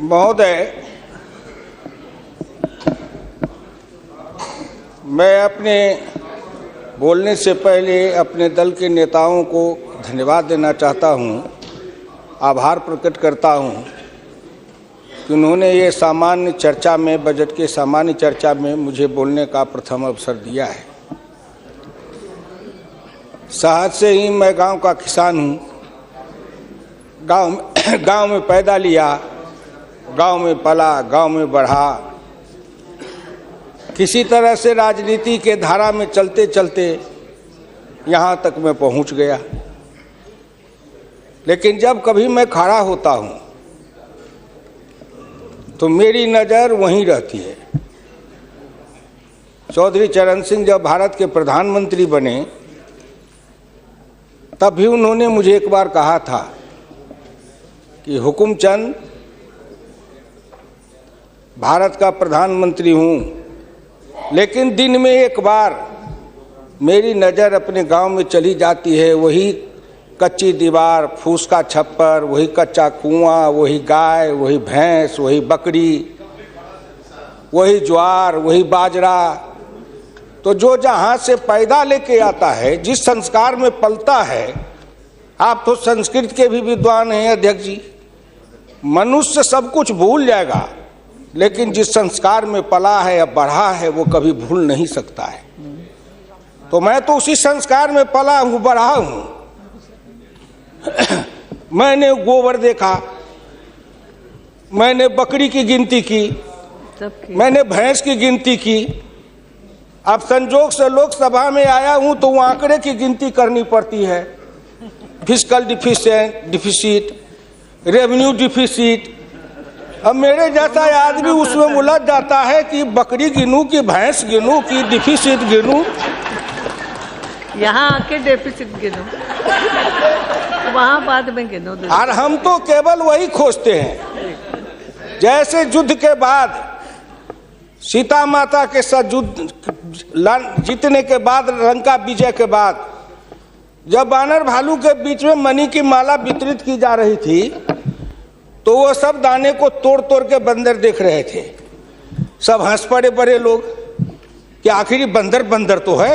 महोदय, मैं अपने बोलने से पहले अपने दल के नेताओं को धन्यवाद देना चाहता हूं, आभार प्रकट करता हूं कि उन्होंने ये सामान्य चर्चा में, बजट के सामान्य चर्चा में मुझे बोलने का प्रथम अवसर दिया है। शहर से ही मैं गांव का किसान हूं, गांव में पैदा लिया, गांव में पला, गांव में बढ़ा। किसी तरह से राजनीति के धारा में चलते चलते यहाँ तक मैं पहुँच गया। लेकिन जब कभी मैं खड़ा होता हूँ तो मेरी नज़र वहीं रहती है। चौधरी चरण सिंह जब भारत के प्रधानमंत्री बने तब भी उन्होंने मुझे एक बार कहा था कि हुकुमचंद, भारत का प्रधानमंत्री हूँ, लेकिन दिन में एक बार मेरी नज़र अपने गांव में चली जाती है। वही कच्ची दीवार, फूस का छप्पर, वही कच्चा कुआं, वही गाय, वही भैंस, वही बकरी, वही ज्वार, वही बाजरा। तो जो जहाँ से पैदा लेके आता है, जिस संस्कार में पलता है, आप तो संस्कृत के भी विद्वान हैं अध्यक्ष जी, मनुष्य सब कुछ भूल जाएगा, लेकिन जिस संस्कार में पला है या बढ़ा है वो कभी भूल नहीं सकता है। तो मैं तो उसी संस्कार में पला हूँ, बढ़ा हूँ। मैंने गोबर देखा, मैंने बकरी की गिनती की, मैंने भैंस की गिनती की। अब संजोग से लोकसभा में आया हूँ तो वो आंकड़े की गिनती करनी पड़ती है। Fiscal deficit, revenue deficit. अब मेरे जैसा आदमी उसमें उलझ जाता है कि बकरी गिनूं कि भैंस गिनूं कि डिफिसिट गिनूं। यहाँ आके डेफिसिट गिनो, वहाँ बाद में गिनो। और हम तो केवल वही खोजते हैं, जैसे युद्ध के बाद, सीता माता के साथ युद्ध जीतने के बाद, लंका विजय के बाद, जब बानर भालू के बीच में मणि की माला वितरित की जा रही थी तो वो सब दाने को तोड़ तोड़ के बंदर देख रहे थे। सब हंस पड़े बड़े लोग कि आखिर बंदर बंदर तो है,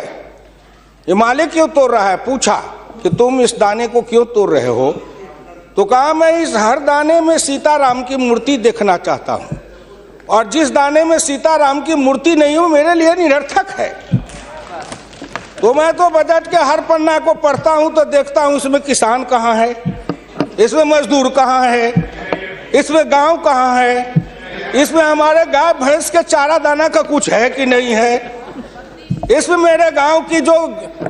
ये माले क्यों तोड़ रहा है। पूछा कि तुम इस दाने को क्यों तोड़ रहे हो? तो कहा मैं इस हर दाने में सीताराम की मूर्ति देखना चाहता हूँ, और जिस दाने में सीताराम की मूर्ति नहीं हो मेरे लिए निरर्थक है। तो मैं तो बजट के हर पन्ना को पढ़ता हूँ तो देखता हूँ इसमें किसान कहाँ है, इसमें मजदूर कहाँ है, इसमें गांव कहाँ है, इसमें हमारे गाय भैंस के चारा दाना का कुछ है कि नहीं है, इसमें मेरे गांव की जो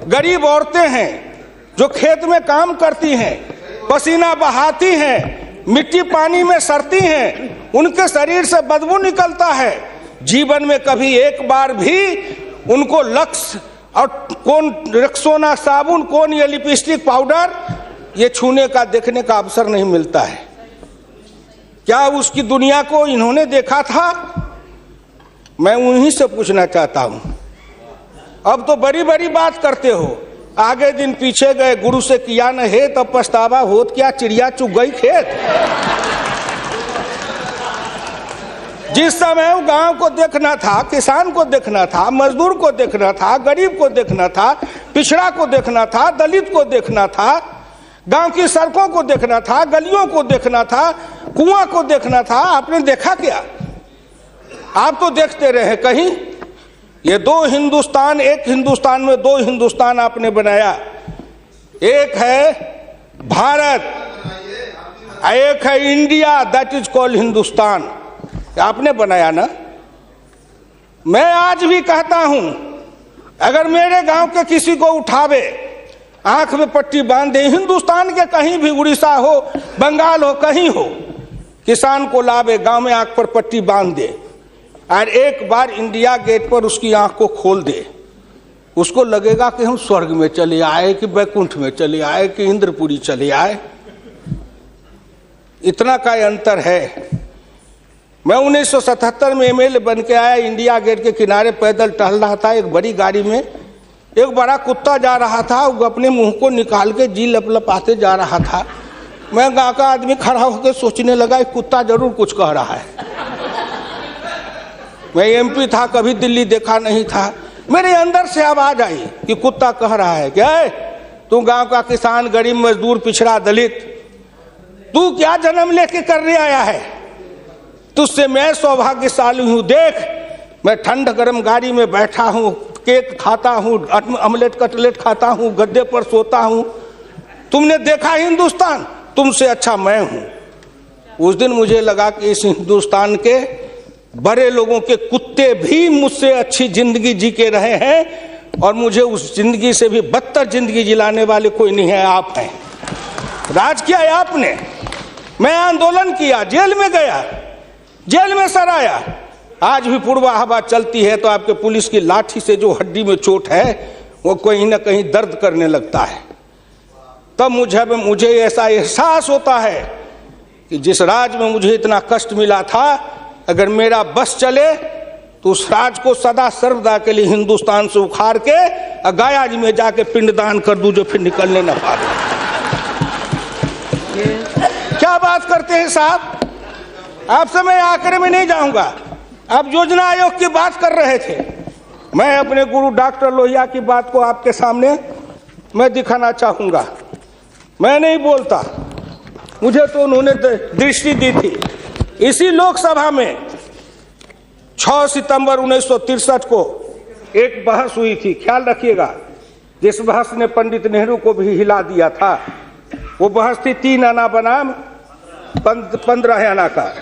गरीब औरतें हैं जो खेत में काम करती हैं, पसीना बहाती हैं, मिट्टी पानी में सड़ती हैं, उनके शरीर से बदबू निकलता है। जीवन में कभी एक बार भी उनको लक्स और कौन रेक्सोना साबुन, कौन ये लिपस्टिक पाउडर, ये छूने का, देखने का अवसर नहीं मिलता है। क्या उसकी दुनिया को इन्होंने देखा था? मैं उन्हीं से पूछना चाहता हूं। अब तो बड़ी बड़ी बात करते हो, आगे दिन पीछे गए, गुरु से किया न है तब पछतावा होत क्या, चिड़िया चुग गई खेत। जिस समय गांव को देखना था, किसान को देखना था, मजदूर को देखना था, गरीब को देखना था, पिछड़ा को देखना था, दलित को देखना था, गांव की सड़कों को देखना था, गलियों को देखना था, कुआं को देखना था, आपने देखा क्या? आप तो देखते रहे कहीं। ये दो हिंदुस्तान, एक हिंदुस्तान में दो हिंदुस्तान आपने बनाया। एक है भारत, एक है India, that is called Hindustan. आपने बनाया ना। मैं आज भी कहता हूं, अगर मेरे गांव के किसी को उठावे, आंख में पट्टी बांध दे, हिंदुस्तान के कहीं भी, उड़ीसा हो, बंगाल हो, कहीं हो, किसान को लावे, गांव में आंख पर पट्टी बांध दे और एक बार इंडिया गेट पर उसकी आंख को खोल दे, उसको लगेगा कि हम स्वर्ग में चले आए, कि बैकुंठ में चले आए, कि इंद्रपुरी चले आए। इतना का अंतर है। मैं 1977 में एमएलए बन के आया, इंडिया गेट के किनारे पैदल टहल रहा था, एक बड़ी गाड़ी में एक बड़ा कुत्ता जा रहा था, वो अपने मुंह को निकाल के जी लपलपाते जा रहा था। मैं गांव का आदमी खड़ा होकर सोचने लगा कुत्ता जरूर कुछ कह रहा है। मैं एमपी था, कभी दिल्ली देखा नहीं था, मेरे अंदर से आवाज आई कि कुत्ता कह रहा है क्या है, तू गांव का किसान, गरीब, मजदूर, पिछड़ा, दलित, तू क्या जन्म लेके करने आया है? तुझसे मैं सौभाग्यशाली हूं। देख, मैं ठंड गर्म गाड़ी में बैठा हूं, केक खाता हूं, ऑमलेट कटलेट खाता हूं, गद्दे पर सोता हूं। तुमने देखा हिंदुस्तान, तुमसे अच्छा मैं हूं। उस दिन मुझे लगा कि इस हिंदुस्तान के बड़े लोगों के कुत्ते भी मुझसे अच्छी जिंदगी जी के रहे हैं और मुझे उस जिंदगी से भी बदतर जिंदगी जिलाने वाले कोई नहीं है, आप हैं। राज किया है आपने। मैं आंदोलन किया, जेल में गया, जेल में सराया। आज भी पूर्वा हवा चलती है तो आपके पुलिस की लाठी से जो हड्डी में चोट है वो कहीं ना कहीं दर्द करने लगता है। तब मुझे ऐसा एहसास होता है कि जिस राज में मुझे इतना कष्ट मिला था, अगर मेरा बस चले तो उस राज को सदा सर्वदा के लिए हिंदुस्तान से उखाड़ के गया जी में जाके पिंडदान कर दूं, जो फिर निकलने न पाए। क्या बात करते हैं साहब? आपसे मैं आखिर में नहीं जाऊंगा। आप योजना आयोग की बात कर रहे थे, मैं अपने गुरु डॉक्टर लोहिया की बात को आपके सामने मैं दिखाना चाहूंगा। मैं नहीं बोलता, मुझे तो उन्होंने दृष्टि दी थी। इसी लोकसभा में 6 सितंबर 1963 को एक बहस हुई थी, ख्याल रखिएगा, जिस बहस ने पंडित नेहरू को भी हिला दिया था। वो बहस थी 3 आना बनाम 15 आना का।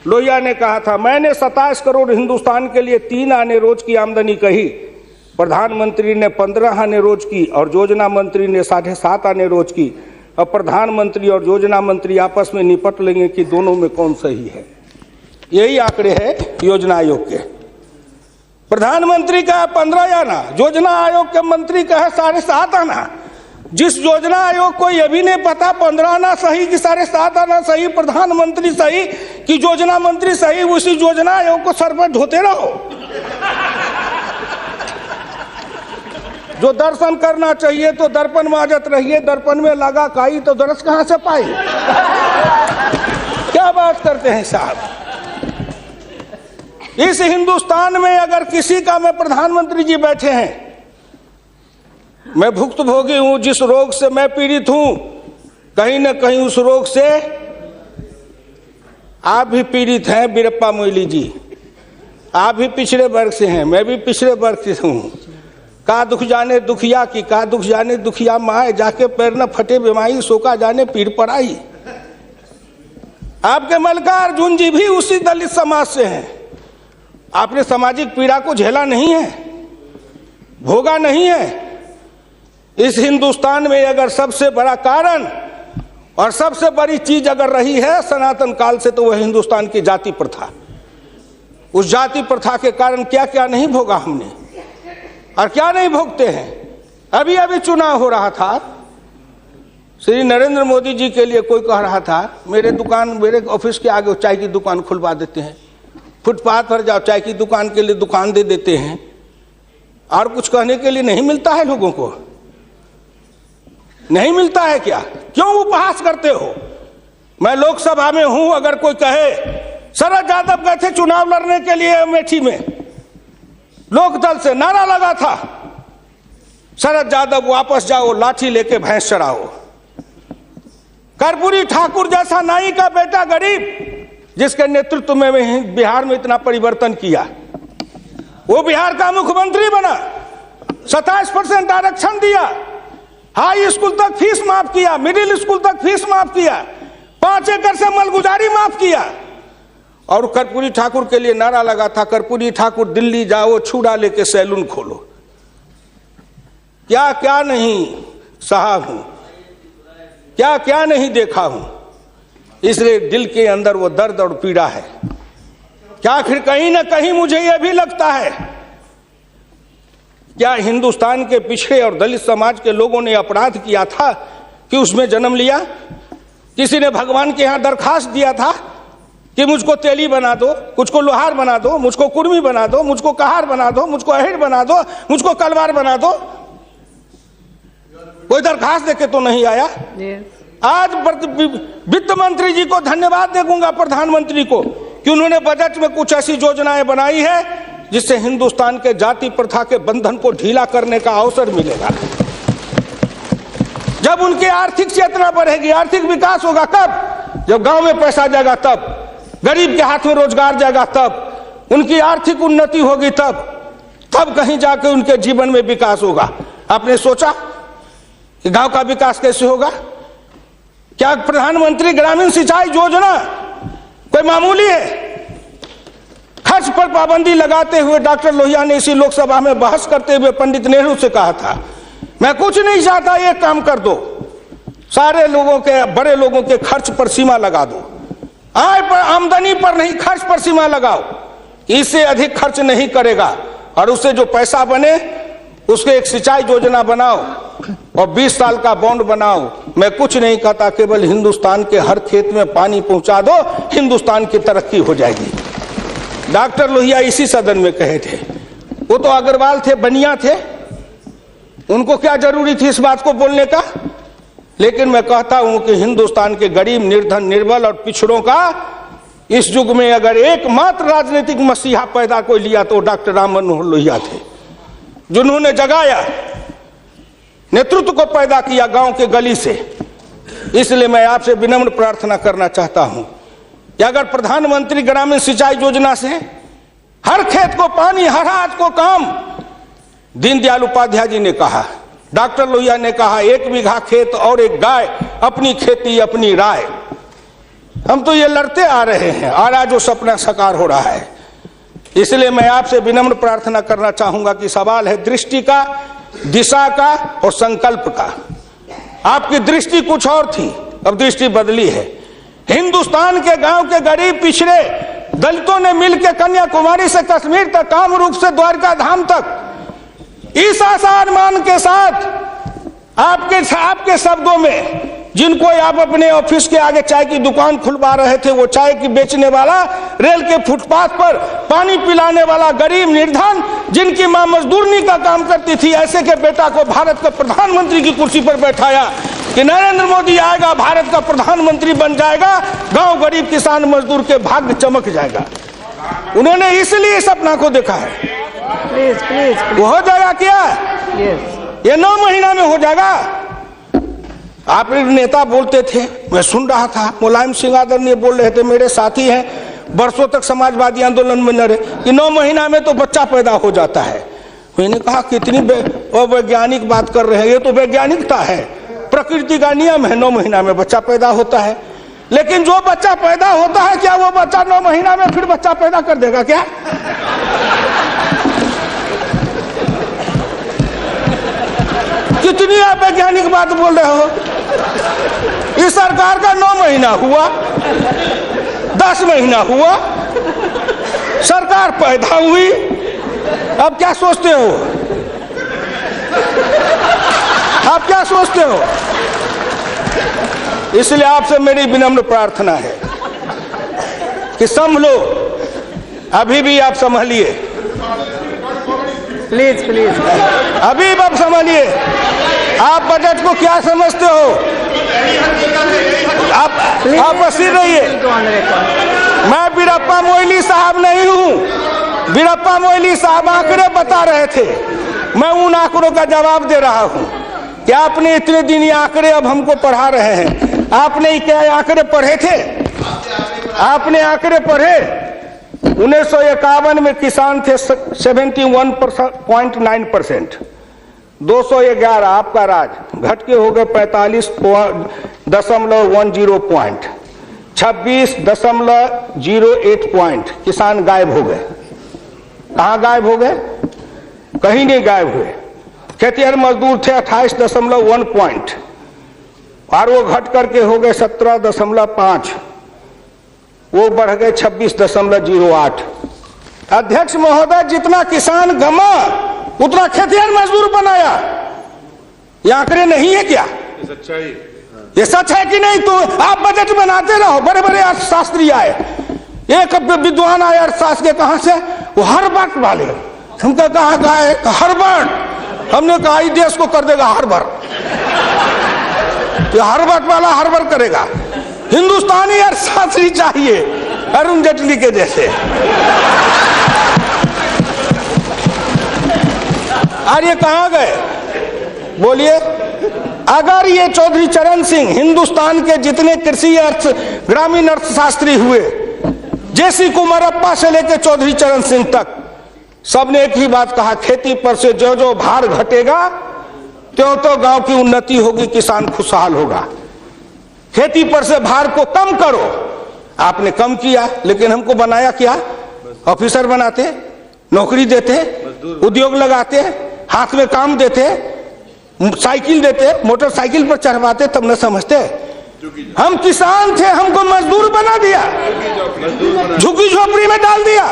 लोहिया ने कहा था, मैंने 27 करोड़ हिंदुस्तान के लिए 3 आने रोज की आमदनी कही, प्रधानमंत्री ने 15 आने रोज की और योजना मंत्री ने 7.5 आने रोज की। अब प्रधानमंत्री और योजना मंत्री आपस में निपट लेंगे कि दोनों में कौन सही है। यही आंकड़े हैं योजना आयोग के। प्रधानमंत्री का 15 आना, योजना आयोग के मंत्री का है 7.5 आना। जिस योजना आयोग को यह भी नहीं पता 15 आना सही कि 7.5 आना सही, प्रधानमंत्री सही कि योजना मंत्री सही, उसी योजना आयोग को सर पर ढोते रहो। जो दर्शन करना चाहिए तो दर्पण माजत रहिए, दर्पण में लगा काई तो दरस कहां से पाई। क्या बात करते हैं साहब? इस हिंदुस्तान में अगर किसी का में प्रधानमंत्री जी बैठे हैं, मैं भुक्तभोगी हूं, जिस रोग से मैं पीड़ित हूं, कहीं ना कहीं उस रोग से आप भी पीड़ित हैं। वीरप्पा मोइली जी, आप भी पिछड़े वर्ग से हैं, मैं भी पिछड़े वर्ग से हूं। का दुख जाने दुखिया की, का दुख जाने दुखिया माए, जाके पैर न फटे बीमारी, सोका जाने पीर पड़ाई। आपके मल्लिका अर्जुन जी भी उसी दलित समाज से हैं। आपने सामाजिक पीड़ा को झेला नहीं है, भोगा नहीं है। इस हिंदुस्तान में अगर सबसे बड़ा कारण और सबसे बड़ी चीज अगर रही है सनातन काल से, तो वह हिंदुस्तान की जाति प्रथा। उस जाति प्रथा के कारण क्या क्या नहीं भोगा हमने और क्या नहीं भोगते हैं। अभी अभी चुनाव हो रहा था, श्री नरेंद्र मोदी जी के लिए कोई कह रहा था, मेरे ऑफिस के आगे चाय की दुकान खुलवा देते हैं, फुटपाथ पर जाओ चाय की दुकान के लिए दुकान दे देते हैं। और कुछ कहने के लिए नहीं मिलता है लोगों को? नहीं मिलता है क्या? क्यों उपहास करते हो? मैं लोकसभा में हूं, अगर कोई कहे शरद यादव गए थे चुनाव लड़ने के लिए अमेठी में, लोकदल से नारा लगा था, शरद यादव वापस जाओ, लाठी लेके भैंस चराओ। कर्पूरी ठाकुर जैसा नाई का बेटा गरीब, जिसके नेतृत्व में बिहार में इतना परिवर्तन किया, वो बिहार का मुख्यमंत्री बना, 27% आरक्षण दिया, हाई स्कूल तक फीस माफ किया, मिडिल स्कूल तक फीस माफ किया, 5 एकड़ से मलगुजारी माफ किया। और कर्पूरी ठाकुर के लिए नारा लगा था, कर्पूरी ठाकुर दिल्ली जाओ, छुड़ा लेके सैलून खोलो। क्या क्या नहीं सहा हूं, क्या क्या नहीं देखा हूं, इसलिए दिल के अंदर वो दर्द और पीड़ा है। क्या आखिर कहीं ना कहीं मुझे यह भी लगता है, क्या हिंदुस्तान के पिछड़े और दलित समाज के लोगों ने अपराध किया था कि उसमें जन्म लिया? किसी ने भगवान के यहां दरखास्त दिया था कि मुझको तेली बना दो, मुझको लोहार बना दो, मुझको कुर्मी बना दो, मुझको कहार बना दो, मुझको अहिर बना दो, मुझको कलवार बना दो? कोई दरखास्त देके तो नहीं आया। आज वित्त मंत्री जी को धन्यवाद दूंगा, प्रधानमंत्री को, कि उन्होंने बजट में कुछ ऐसी योजनाएं बनाई है जिससे हिंदुस्तान के जाति प्रथा के बंधन को ढीला करने का अवसर मिलेगा। जब उनकी आर्थिक चेतना बढ़ेगी, आर्थिक विकास होगा कब? जब गांव में पैसा जाएगा तब, गरीब के हाथ में रोजगार जाएगा तब, उनकी आर्थिक उन्नति होगी तब कहीं जाके उनके जीवन में विकास होगा। आपने सोचा कि गांव का विकास कैसे होगा? क्या प्रधानमंत्री ग्रामीण सिंचाई योजना कोई मामूली है? खर्च पर पाबंदी लगाते हुए डॉक्टर लोहिया ने इसी लोकसभा में बहस करते हुए पंडित नेहरू से कहा था, मैं कुछ नहीं चाहता, एक काम कर दो, सारे लोगों के, बड़े लोगों के खर्च पर सीमा लगा दो, आय पर, आमदनी पर नहीं, खर्च पर सीमा लगाओ, इससे अधिक खर्च नहीं करेगा, और उससे जो पैसा बने उसके एक सिंचाई योजना बनाओ और 20 साल का बॉन्ड बनाओ। मैं कुछ नहीं कहता, केवल हिंदुस्तान के हर खेत में पानी पहुंचा दो, हिंदुस्तान की तरक्की हो जाएगी। डॉक्टर लोहिया इसी सदन में कहे थे। वो तो अग्रवाल थे, बनिया थे, उनको क्या जरूरी थी इस बात को बोलने का? लेकिन मैं कहता हूं कि हिंदुस्तान के गरीब, निर्धन, निर्बल और पिछड़ों का इस युग में अगर एकमात्र राजनीतिक मसीहा पैदा कोई लिया तो डॉक्टर राम मनोहर लोहिया थे, जिन्होंने जगाया, नेतृत्व को पैदा किया गांव के गली से। इसलिए मैं आपसे विनम्र प्रार्थना करना चाहता हूं कि अगर प्रधानमंत्री ग्रामीण सिंचाई योजना से हर खेत को पानी, हर हाथ को काम, दीनदयाल उपाध्याय जी ने कहा, डॉक्टर लोहिया ने कहा, 1 बीघा खेत और 1 गाय, अपनी खेती अपनी राय। हम तो ये लड़ते आ रहे हैं और आज वो सपना साकार हो रहा है। इसलिए मैं आपसे विनम्र प्रार्थना करना चाहूंगा कि सवाल है दृष्टि का, दिशा का और संकल्प का। आपकी दृष्टि कुछ और थी, अब दृष्टि बदली है। हिंदुस्तान के गांव के गरीब पिछड़े दलितों ने मिलकर कन्याकुमारी से कश्मीर तक, कामरूप से द्वारका धाम तक, इस आसान मान के साथ आपके शब्दों में, जिनको आप अपने ऑफिस के आगे चाय की दुकान खुलवा रहे थे, वो चाय की बेचने वाला, रेल के फुटपाथ पर पानी पिलाने वाला गरीब निर्धन, जिनकी मां मजदूरनी का काम करती थी, ऐसे के बेटा को भारत का प्रधानमंत्री की कुर्सी पर बैठाया कि नरेंद्र मोदी आएगा, भारत का प्रधानमंत्री बन जाएगा, गांव गरीब किसान मजदूर के भाग्य चमक जाएगा। उन्होंने इसलिए सपना को देखा है। प्लीज वो हो जाएगा क्या? ये 9 महीना में हो जाएगा। आप नेता बोलते थे, मैं सुन रहा था, मुलायम सिंह आदरणीय बोल रहे थे, मेरे साथी हैं, बरसों तक समाजवादी आंदोलन में लड़े, कि 9 महीना में तो बच्चा पैदा हो जाता है। मैंने कहा कितनी वैज्ञानिक बात कर रहे हैं, ये तो वैज्ञानिकता है, प्रकृति का नियम है, 9 महीना में बच्चा पैदा होता है। लेकिन जो बच्चा पैदा होता है, क्या वो बच्चा 9 महीना में फिर बच्चा पैदा कर देगा क्या? कितनी आप वैज्ञानिक बात बोल रहे हो? इस सरकार का 9 महीना हुआ, 10 महीना हुआ, सरकार पैदा हुई, अब क्या सोचते हो? आप क्या सोचते हो? इसलिए आपसे मेरी विनम्र प्रार्थना है कि संभलो, अभी भी आप संभलिए, प्लीज अभी आप संभालिए। आप बजट को क्या समझते हो? आप अस्थिर रहिए। मैं वीरप्पा मोइली साहब नहीं हूं। वीरप्पा मोइली साहब आंकड़े बता रहे थे, मैं उन आंकड़ों का जवाब दे रहा हूं कि आपने इतने दिन ये आंकड़े अब हमको पढ़ा रहे हैं। आपने क्या आंकड़े पढ़े थे? आपने आंकड़े पढ़े? 1951 में किसान थे 71.9%, 211 आपका राज, घट के हो गए 45.10 पॉइंट, 26.08 पॉइंट किसान गायब हो गए। कहाँ गायब हो गए? कहीं नहीं गायब हुए। खेतिहर मजदूर थे 28.1 पॉइंट, और वो घट करके हो गए 17.5, वो बढ़ गए 26.08। अध्यक्ष महोदय, जितना किसान गमा उतना खेतिहर मजदूर बनाया। ये आंकड़े नहीं है क्या? ये सच है कि नहीं? तो आप बजट बनाते रहो। बड़े बड़े अर्थशास्त्री आए, एक विद्वान आए अर्थशास्त्र के, कहां से? वो हार्वर्ड वाले। हमको कहा गए हार्वर्ड, हमने कहा इस देश को कर देगा हार्वर्ड। ये हर्बट वाला हर्बर करेगा। हिंदुस्तानी अर्थशास्त्री चाहिए अरुण जेटली के जैसे। और ये कहां गए बोलिए? अगर ये चौधरी चरण सिंह हिंदुस्तान के जितने कृषि ग्रामीण अर्थशास्त्री हुए, जेसी कुमारप्पा से लेकर चौधरी चरण सिंह तक, सबने एक ही बात कहा, खेती पर से जो जो भार घटेगा त्यों तो गांव की उन्नति होगी, किसान खुशहाल होगा। खेती पर से भार को कम करो। आपने कम किया, लेकिन हमको बनाया क्या? ऑफिसर बनाते, नौकरी देते, उद्योग लगाते, हाथ में काम देते, साइकिल देते, मोटरसाइकिल पर चढ़वाते, तब न समझते। हम किसान थे, हमको मजदूर बना दिया, झुग्गी झोपड़ी में डाल दिया,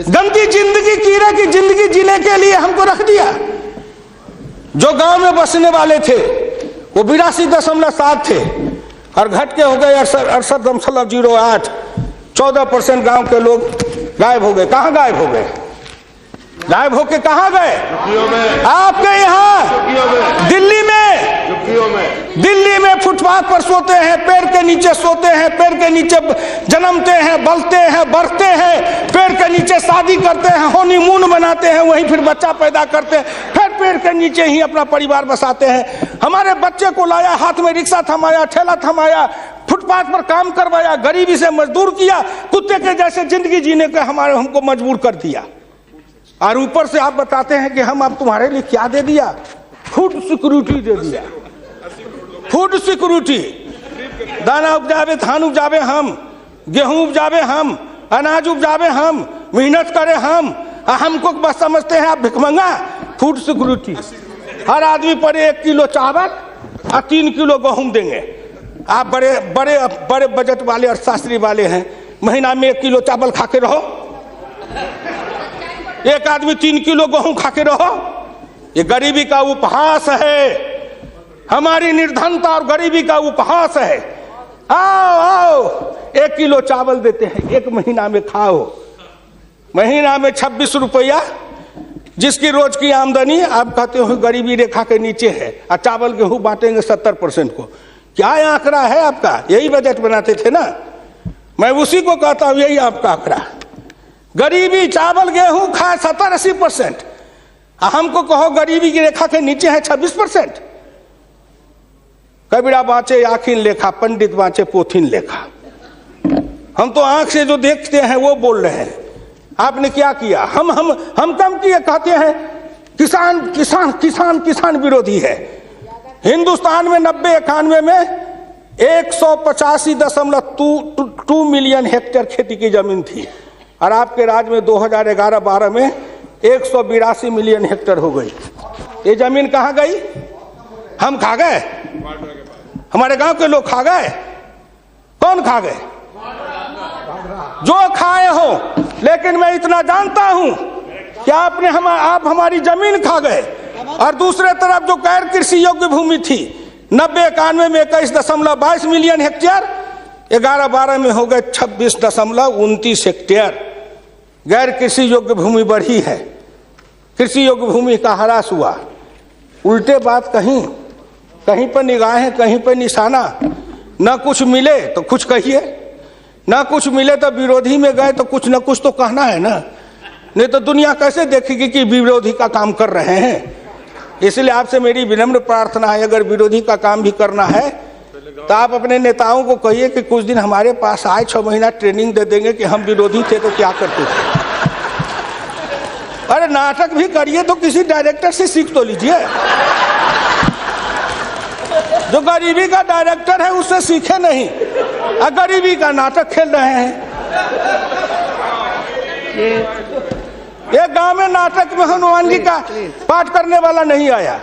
गंदी जिंदगी, कीड़े की जिंदगी जीने के लिए हमको रख दिया। जो गांव में बसने वाले थे वो 82.7 थे और घट के हो गए 68.08। 14% गांव के लोग गायब हो गए। कहां गायब हो गए? गायब होके कहां गए? आपके यहाँ दिल्ली में फुटपाथ पर सोते हैं, पेड़ के नीचे सोते हैं, पेड़ के नीचे जन्मते हैं, बलते हैं, बढ़ते हैं, पेड़ के नीचे शादी करते हैं, हनीमून बनाते हैं, वहीं फिर बच्चा पैदा करते हैं, फिर पेड़ के नीचे ही अपना परिवार बसाते हैं। हमारे बच्चे को लाया, हाथ में रिक्शा थमाया, ठेला थमाया, फुटपाथ पर काम करवाया, गरीबी से मजदूर किया, कुत्ते के जैसे जिंदगी जीने के हमको मजबूर कर दिया। और ऊपर से आप बताते हैं कि हम अब तुम्हारे लिए क्या दे दिया? फूड सिक्योरिटी दे दिया। फूड सिक्योरिटी, दाना उपजावे, धान उपजावे हम, गेहूं उपजावे हम, अनाज उपजावे हम, मेहनत करे हम, हमको बस समझते हैं आप भिखमंगा। फूड सिक्योरिटी, हर आदमी पर 1 किलो चावल और 3 किलो गेहूं देंगे। आप बड़े बड़े बड़े बजट वाले अर्थशास्त्री वाले हैं, महीना में 1 किलो चावल खा के रहो, एक आदमी 3 किलो गेहूं खा के रहो। ये गरीबी का उपहास है, हमारी निर्धनता और गरीबी का उपहास है। आओ आओ, 1 किलो चावल देते हैं, 1 महीना में खाओ। महीना में 26 रुपया, जिसकी रोज की आमदनी आप कहते हो गरीबी रेखा के नीचे है, और चावल गेहूं बांटेंगे 70% को। क्या आंकड़ा है आपका? यही बजट बनाते थे ना, मैं उसी को कहता हूं, यही आपका आंकड़ा। गरीबी, चावल गेहूं खाए 70-80%, हमको कहो गरीबी की रेखा के नीचे है 26%। कबीरा बाँचे आखिन लेखा, पंडित बाँचे पोथिन लेखा। हम तो आंख से जो देखते हैं वो बोल रहे हैं। आपने क्या किया? हम कम किए, कहते हैं किसान किसान किसान किसान विरोधी है। हिंदुस्तान में 90-91 में 185.2 मिलियन हेक्टेयर खेती की जमीन थी, और आपके राज्य में 2011-12 में 182 मिलियन हेक्टेयर हो गई। ये जमीन कहाँ गई? हम खा गए? हमारे गांव के लोग खा गए? कौन खा गए? जो खाए हो। लेकिन मैं इतना जानता हूं कि आप हमारी जमीन खा गए। और दूसरे तरफ जो गैर कृषि योग्य भूमि थी 90-91 में 21.22 मिलियन हेक्टेयर, 11-12 में हो गए 26.29 हेक्टेयर। गैर कृषि योग्य भूमि बढ़ी है, कृषि योग्य भूमि का ह्रास हुआ। उल्टे बात कहीं पर निगाहें, कहीं पर निशाना। न कुछ मिले तो कुछ कहिए, न कुछ मिले तो विरोधी में गए तो कुछ न कुछ तो कहना है ना, नहीं तो दुनिया कैसे देखेगी कि विरोधी का काम कर रहे हैं। इसलिए आपसे मेरी विनम्र प्रार्थना है, अगर विरोधी का काम भी करना है तो आप अपने नेताओं को कहिए कि कुछ दिन हमारे पास आए, 6 महीना ट्रेनिंग दे देंगे कि हम विरोधी थे तो क्या करते थे। अरे नाटक भी करिए तो किसी डायरेक्टर से सीख तो लीजिए। जो गरीबी का डायरेक्टर है उससे सीखे नहीं, गरीबी का नाटक खेल रहे हैं। ये गांव में नाटक में हनुमान जी का पाठ करने वाला नहीं आया,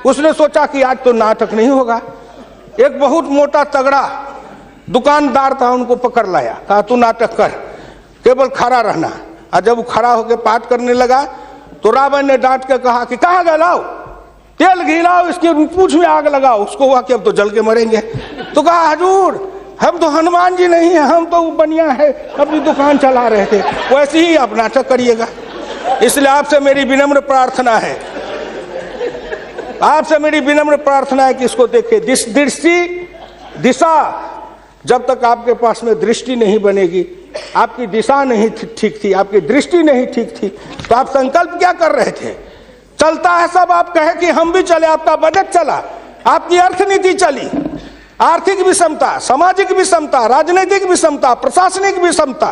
उसने सोचा कि आज तो नाटक नहीं होगा। एक बहुत मोटा तगड़ा दुकानदार था, उनको पकड़ लाया, कहा तू नाटक कर, केवल खड़ा रहना। और जब वो खड़ा होकर पाठ करने लगा तो रावण ने डांट के कहा कि कहाँ गए, लाओ तेल घी लाओ, इसके पूंछ में आग लगाओ। उसको हुआ कि अब तो जल के मरेंगे। तो कहा हजूर हम तो हनुमान जी नहीं है, हम तो बनिया है, अपनी दुकान चला रहे थे। वैसे ही आप नाटक करिएगा। इसलिए आपसे मेरी विनम्र प्रार्थना है, आपसे मेरी विनम्र प्रार्थना है कि इसको देखिए। दिशा, जब तक आपके पास में दृष्टि नहीं बनेगी, आपकी दिशा नहीं ठीक थी, आपकी दृष्टि नहीं ठीक थी, तो आप संकल्प क्या कर रहे थे? चलता है सब, आप कहे कि हम भी चले, आपका बजट चला, आपकी अर्थनीति चली, आर्थिक विषमता, सामाजिक विषमता, राजनीतिक विषमता, प्रशासनिक विषमता।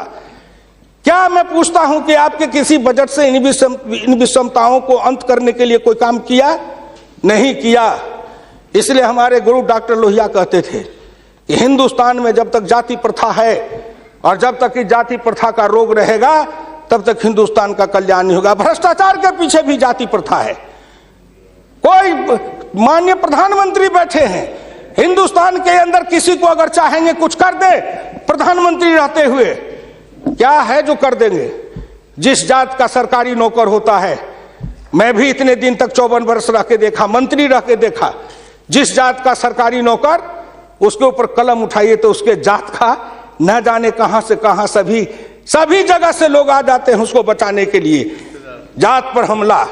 क्या मैं पूछता हूं कि आपके किसी बजट से इन विषमताओं को अंत करने के लिए कोई काम किया? नहीं किया। इसलिए हमारे गुरु डॉक्टर लोहिया कहते थे कि हिंदुस्तान में जब तक जाति प्रथा है और जब तक इस जाति प्रथा का रोग रहेगा, तब तक हिंदुस्तान का कल्याण नहीं होगा। भ्रष्टाचार के पीछे भी जाति प्रथा है। कोई माननीय प्रधानमंत्री बैठे हैं, हिंदुस्तान के अंदर किसी को अगर चाहेंगे कुछ कर दे, प्रधानमंत्री रहते हुए क्या है जो कर देंगे? जिस जात का सरकारी नौकर होता है, मैं भी इतने दिन तक 54 वर्ष रह के देखा, मंत्री रह के देखा, जिस जात का सरकारी नौकर, उसके ऊपर कलम उठाइए तो उसके जात का न जाने कहां से कहां सभी जगह से लोग आ जाते हैं उसको बचाने के लिए। जात पर हमला,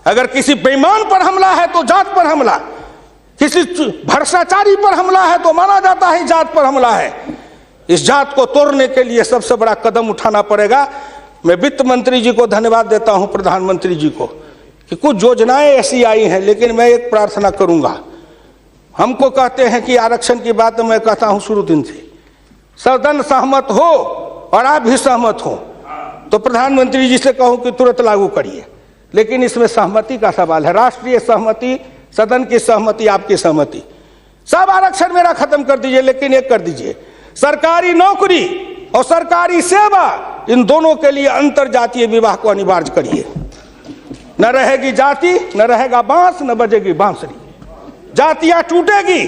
अगर किसी बेईमान पर हमला है तो जात पर हमला, किसी भ्रष्टाचारी पर हमला है तो माना जाता है जात पर हमला है। इस जात को तोड़ने के लिए सबसे बड़ा कदम उठाना पड़ेगा। मैं वित्त मंत्री जी को धन्यवाद देता हूं, प्रधानमंत्री जी को, कि कुछ योजनाएं ऐसी आई हैं, लेकिन मैं एक प्रार्थना करूंगा। हमको कहते हैं कि आरक्षण की बात मैं कहता हूं शुरू दिन से, सदन सहमत हो और आप भी सहमत हो तो प्रधानमंत्री जी से कहूं कि तुरंत लागू करिए। लेकिन इसमें सहमति का सवाल है, राष्ट्रीय सहमति, सदन की सहमति, आपकी सहमति। सब आरक्षण मेरा खत्म कर दीजिए, लेकिन एक कर दीजिए, सरकारी नौकरी और सरकारी सेवा, इन दोनों के लिए अंतर जातीय विवाह को अनिवार्य करिए। न रहेगी जाति, न रहेगा बांस, न बजेगी बांसुरी। जातियां टूटेगी,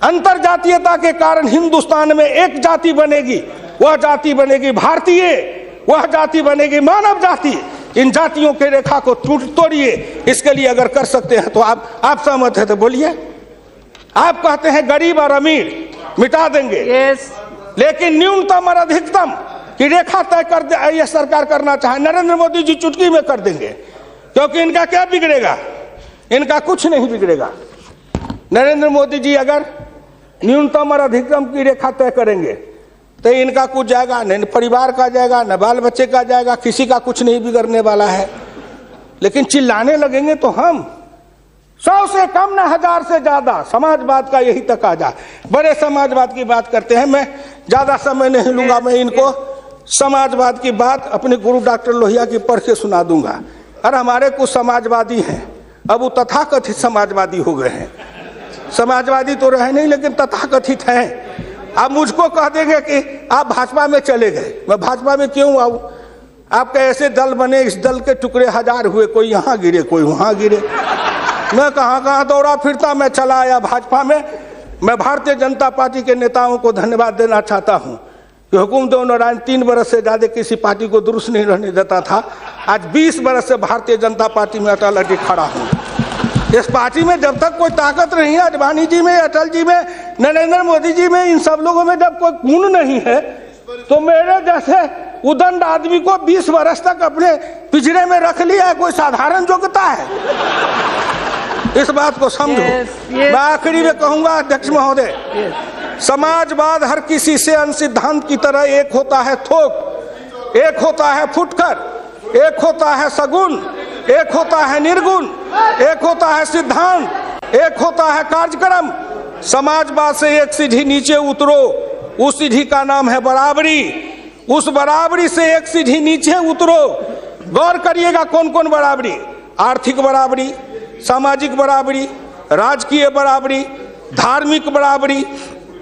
अंतर जातीयता के कारण हिंदुस्तान में एक जाति बनेगी, वह जाति बनेगी भारतीय, वह जाति बनेगी मानव जाति। इन जातियों के रेखा को तोड़िए। इसके लिए अगर कर सकते हैं तो आप सहमत है तो बोलिए। आप कहते हैं गरीब और अमीर मिटा देंगे, लेकिन न्यूनतम और अधिकतम की रेखा तय कर दे, यह सरकार करना चाहे, नरेंद्र मोदी जी चुटकी में कर देंगे, क्योंकि इनका क्या बिगड़ेगा? इनका कुछ नहीं बिगड़ेगा। नरेंद्र मोदी जी अगर न्यूनतम और अधिकतम की रेखा तय करेंगे तो इनका कुछ जाएगा, न परिवार का जाएगा, न बाल बच्चे का जाएगा, किसी का कुछ नहीं बिगड़ने वाला है। लेकिन चिल्लाने लगेंगे तो हम 100 से कम न 1000 से ज्यादा। समाजवाद का यही तकाजा, बड़े समाजवाद की बात करते हैं। मैं ज्यादा समय नहीं लूंगा, मैं इनको समाजवाद की बात अपने गुरु डॉक्टर लोहिया की पढ़ के सुना दूंगा। और हमारे कुछ समाजवादी हैं, अब वो तथाकथित समाजवादी हो गए हैं। समाजवादी तो रहे नहीं, लेकिन तथाकथित हैं। आप मुझको कह देंगे कि आप भाजपा में चले गए, मैं भाजपा में क्यों आऊं? आपके ऐसे दल बने, इस दल के टुकड़े 1000 हुए, कोई यहाँ गिरे, कोई वहां गिरे। मैं कहाँ दौड़ा फिरता, मैं चला आया भाजपा में। मैं भारतीय जनता पार्टी के नेताओं को धन्यवाद देना चाहता हूं कि हुकुमदेव नारायण 3 बरस से ज्यादा किसी पार्टी को दुरुस्त नहीं रहने देता था। आज 20 बरस से भारतीय जनता पार्टी में अटल अटल खड़ा हूं। इस पार्टी में जब तक कोई ताकत नहीं है, अडवाणी जी में, अटल जी में, नरेंद्र मोदी जी में, इन सब लोगों में जब कोई गुण नहीं है, तो मेरे जैसे उदंड आदमी को 20 वर्ष तक अपने पिंजरे में रख लिया, कोई साधारण योग्यता है? इस बात को समझो। मैं आखिरी में कहूंगा अध्यक्ष महोदय, समाजवाद हर किसी से सिद्धांत की तरह एक होता है थोक, एक होता है फुटकर, एक होता है सगुन, एक होता है निर्गुण, एक होता है सिद्धांत, एक होता है कार्यक्रम। समाजवाद से एक सीढ़ी नीचे उतरो, उस सीढ़ी का नाम है बराबरी। उस बराबरी से एक सीढ़ी नीचे उतरो। गौर करिएगा कौन कौन बराबरी? आर्थिक बराबरी, सामाजिक बराबरी, राजकीय बराबरी, धार्मिक बराबरी।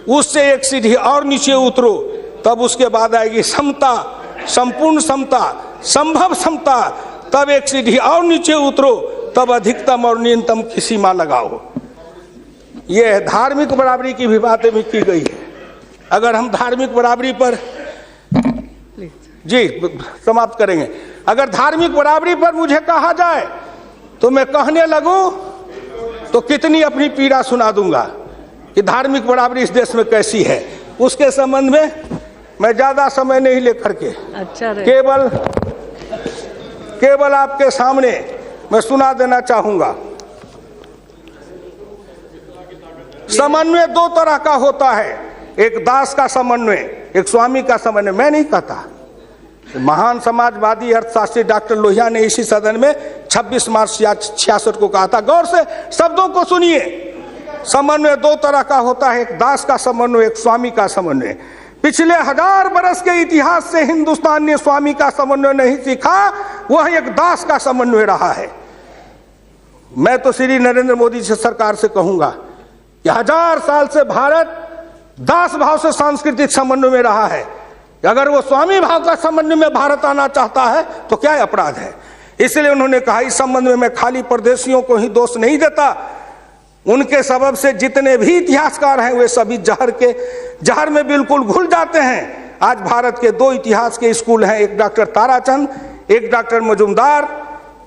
उससे एक सीढ़ी और नीचे उतरो, तब उसके बाद आएगी समता, संपूर्ण समता, संभव समता। तब एक सीढ़ी और नीचे उतरो, तब अधिकतम और न्यूनतम की सीमा लगाओ। ये धार्मिक बराबरी की भी बातें भी की गई है। अगर हम धार्मिक बराबरी पर जी समाप्त करेंगे, अगर धार्मिक बराबरी पर मुझे कहा जाए तो मैं कहने लगूं तो कितनी अपनी पीड़ा सुना दूंगा कि धार्मिक बराबरी इस देश में कैसी है। उसके संबंध में मैं ज्यादा समय नहीं लेकर के केवल आपके सामने मैं सुना देना चाहूंगा। समन्वय दो तरह का होता है, एक दास का समन्वय, एक स्वामी का समन्वय। मैं नहीं कहता, महान समाजवादी अर्थशास्त्री डॉक्टर लोहिया ने इसी सदन में 26 मार्च 66 को कहा था। गौर से शब्दों को सुनिए। समन्वय दो तरह का होता है, एक दास का समन्वय, एक स्वामी का समन्वय। पिछले 1000 बरस के इतिहास से हिंदुस्तान ने स्वामी का समन्वय नहीं सीखा, वह एक दास का समन्वय रहा है। मैं तो श्री नरेंद्र मोदी जी सरकार से कहूंगा कि 1000 साल से भारत दास भाव से सांस्कृतिक समन्वय में रहा है। अगर वो स्वामी भाव का समन्वय में भारत आना चाहता है तो क्या अपराध है। इसलिए उन्होंने कहा इस संबंध में मैं खाली परदेशियों को ही दोष नहीं देता, उनके सबब से जितने भी इतिहासकार हैं वे सभी जहर में बिल्कुल घुल जाते हैं। आज भारत के 2 इतिहास के स्कूल हैं, एक डॉक्टर ताराचंद, एक डॉक्टर मजुमदार,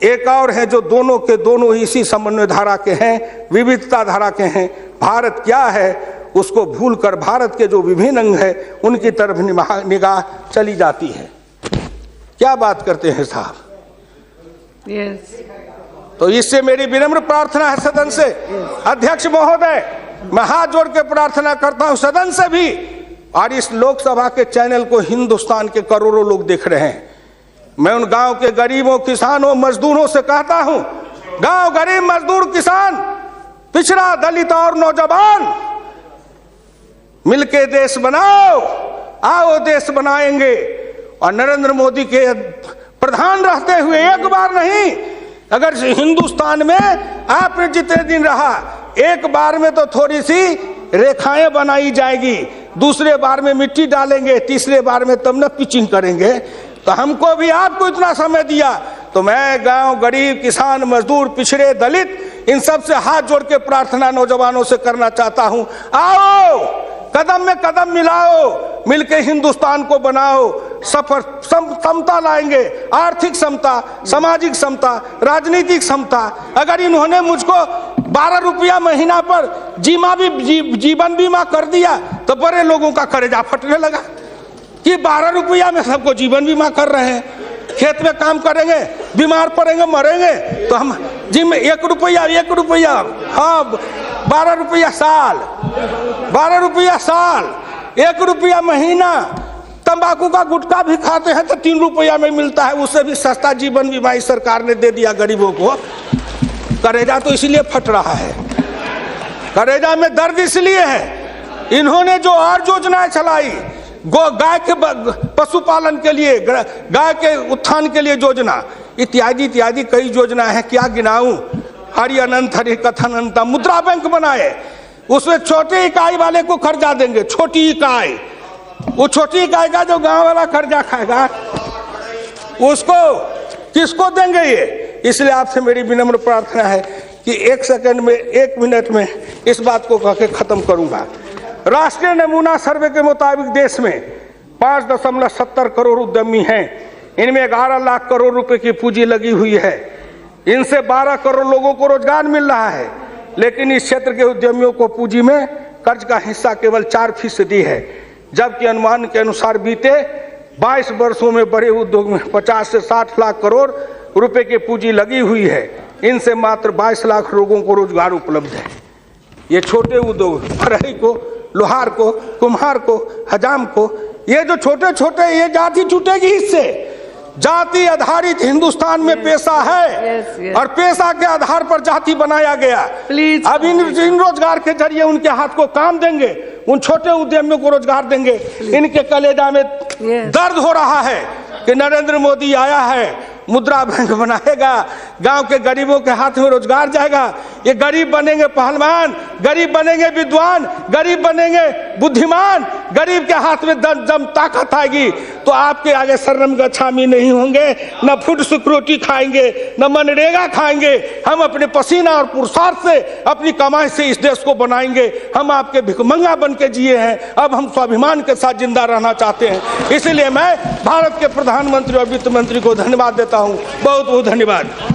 एक और है जो दोनों के दोनों इसी समन्वय धारा के हैं, विविधता धारा के हैं। भारत क्या है उसको भूलकर भारत के जो विभिन्न अंग है उनकी तरफ निगाह चली जाती है। क्या बात करते हैं साहब। तो इससे मेरी विनम्र प्रार्थना है सदन से, अध्यक्ष महोदय, मैं हाथ जोड़ के प्रार्थना करता हूं सदन से भी, और इस लोकसभा के चैनल को हिंदुस्तान के करोड़ों लोग देख रहे हैं। मैं उन गांव के गरीबों, किसानों, मजदूरों से कहता हूं, गांव गरीब, मजदूर, किसान, पिछड़ा, दलित और नौजवान, मिलके देश बनाओ, आओ देश बनाएंगे। और नरेंद्र मोदी के प्रधान रहते हुए एक बार नहीं, अगर हिंदुस्तान में आपने जितने दिन रहा, एक बार में तो थोड़ी सी रेखाएं बनाई जाएगी, दूसरे बार में मिट्टी डालेंगे, तीसरे बार में तब न पिचिंग करेंगे। तो हमको भी आपको इतना समय दिया, तो मैं गांव गरीब, किसान, मजदूर, पिछड़े, दलित, इन सब से हाथ जोड़ के प्रार्थना नौजवानों से करना चाहता हूं, आओ कदम में कदम मिलाओ, मिलके हिंदुस्तान को बनाओ, सफर समता लाएंगे, आर्थिक समता, सामाजिक समता, राजनीतिक समता। अगर इन्होंने मुझको 12 रुपया महीना पर जीवन बीमा कर दिया तो बड़े लोगों का कलेजा फटने लगा कि 12 रुपया में सबको जीवन बीमा कर रहे हैं। खेत में काम करेंगे, बीमार पड़ेंगे, मरेंगे, तो हम जिम 1 रुपया, हाँ 12 रुपया साल, 12 रुपया साल, 1 रुपया महीना। तंबाकू का गुटखा भी खाते हैं तो 3 रुपया में मिलता है, उससे भी सस्ता जीवन बीमा इस सरकार ने दे दिया गरीबों को। करेजा तो इसलिए फट रहा है, करेजा में दर्द इसलिए है, इन्होंने जो और योजनाएं चलाई, गाय के पशुपालन के लिए, गाय के उत्थान के लिए योजना, इत्यादि इत्यादि कई योजनाएं हैं, क्या गिनाऊं। हरि अनंत हरि कथन अनंत, मुद्रा बैंक बनाए, उसमें छोटे इकाई वाले को कर्जा देंगे, छोटी इकाई, वो छोटी इकाई का जो गांव वाला कर्जा खाएगा उसको किसको देंगे ये। इसलिए आपसे मेरी विनम्र प्रार्थना है कि 1 सेकंड में, 1 मिनट में इस बात को कह के खत्म करूंगा। राष्ट्रीय नमूना सर्वे के मुताबिक देश में 5.70 करोड़ उद्यमी हैं, इनमें 11 लाख करोड़ रुपए की पूंजी लगी हुई है, इनसे 12 करोड़ लोगों को रोजगार मिल रहा है। लेकिन इस क्षेत्र के उद्यमियों को पूंजी में कर्ज का हिस्सा केवल 4% है, जबकि अनुमान के अनुसार बीते 22 वर्षों में बड़े उद्योग में 50 से 60 लाख करोड़ रुपए की पूंजी लगी हुई है, इनसे मात्र 22 लाख लोगों को रोजगार उपलब्ध है। ये छोटे उद्योग, फरहई को, लोहार को, कुम्हार को, हजाम को, ये जो छोटे छोटे, ये जाति छूटेगी इससे। जाति आधारित हिंदुस्तान में पेशा है और पेशा के आधार पर जाति बनाया गया। अब इन रोजगार के जरिए उनके हाथ को काम देंगे, उन छोटे उद्यमियों को रोजगार देंगे। इनके कलेजा में दर्द हो रहा है कि नरेंद्र मोदी आया है, मुद्रा बैंक बनाएगा, गांव के गरीबों के हाथ में रोजगार जाएगा। ये गरीब बनेंगे पहलवान, गरीब बनेंगे विद्वान, गरीब बनेंगे बुद्धिमान, गरीब के हाथ में दम ताकत आएगी तो आपके आगे शरणम गच्छामी नहीं होंगे, न फूड सिक्योरिटी खाएंगे, न मनरेगा खाएंगे। हम अपने पसीना और पुरुषार्थ से, अपनी कमाई से इस देश को बनाएंगे। हम आपके भिखमंगा बन के जिए हैं, अब हम स्वाभिमान के साथ जिंदा रहना चाहते हैं। इसलिए मैं भारत के प्रधानमंत्री और वित्त मंत्री को धन्यवाद देता हूं। बहुत बहुत धन्यवाद।